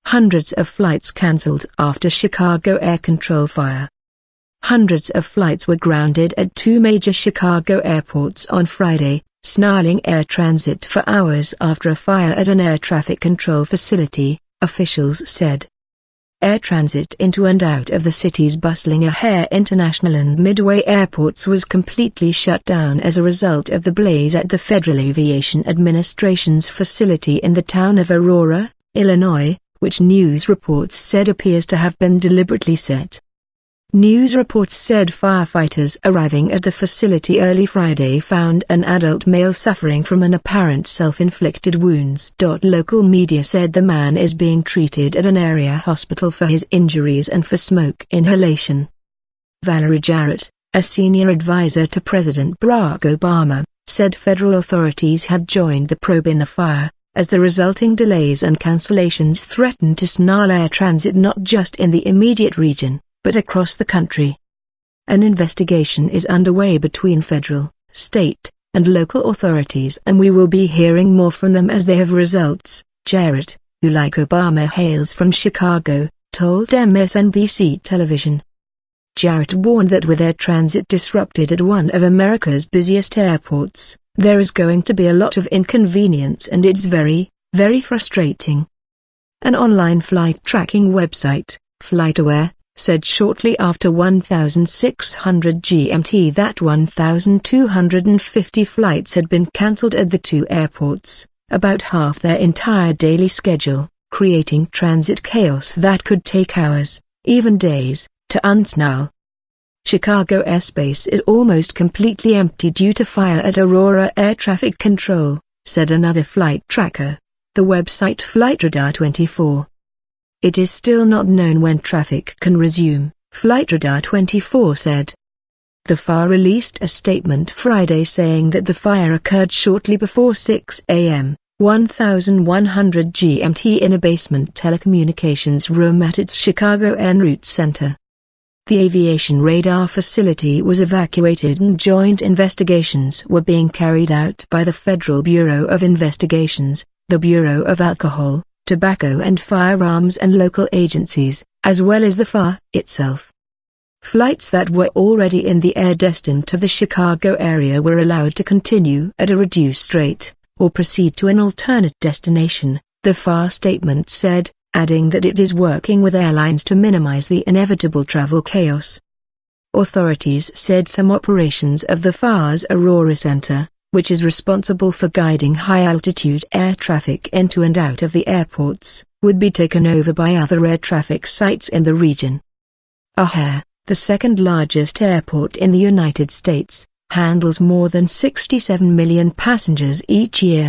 Hundreds of flights cancelled after Chicago air control fire. Hundreds of flights were grounded at two major Chicago airports on Friday, snarling air transit for hours after a fire at an air traffic control facility, officials said. Air transit into and out of the city's bustling O'Hare International and Midway airports was completely shut down as a result of the blaze at the Federal Aviation Administration's facility in the town of Aurora, Illinois, which news reports said appears to have been deliberately set. News reports said firefighters arriving at the facility early Friday found an adult male suffering from an apparent self-inflicted wounds. Local media said the man is being treated at an area hospital for his injuries and for smoke inhalation. Valerie Jarrett, a senior advisor to President Barack Obama, said federal authorities had joined the probe in the fire, as the resulting delays and cancellations threatened to snarl air transit not just in the immediate region, but across the country. An investigation is underway between federal, state, and local authorities, and we will be hearing more from them as they have results, Jarrett, who like Obama hails from Chicago, told MSNBC television. Jarrett warned that with air transit disrupted at one of America's busiest airports, there is going to be a lot of inconvenience and it's very, very frustrating. An online flight tracking website, FlightAware, said shortly after 1600 GMT that 1,250 flights had been cancelled at the two airports, about half their entire daily schedule, creating transit chaos that could take hours, even days, to unsnarl. Chicago airspace is almost completely empty due to fire at Aurora Air Traffic Control, said another flight tracker, the website FlightRadar24. It is still not known when traffic can resume, FlightRadar24 said. The FAA released a statement Friday saying that the fire occurred shortly before 6 a.m., 1100 GMT in a basement telecommunications room at its Chicago en route center. The aviation radar facility was evacuated and joint investigations were being carried out by the Federal Bureau of Investigations, the Bureau of Alcohol, Tobacco and Firearms and local agencies, as well as the FAA itself. Flights that were already in the air destined to the Chicago area were allowed to continue at a reduced rate, or proceed to an alternate destination, the FAA statement said, adding that it is working with airlines to minimize the inevitable travel chaos. Authorities said some operations of the FAA's Aurora Center, which is responsible for guiding high-altitude air traffic into and out of the airports, would be taken over by other air traffic sites in the region. O'Hare, the second-largest airport in the United States, handles more than 67 million passengers each year.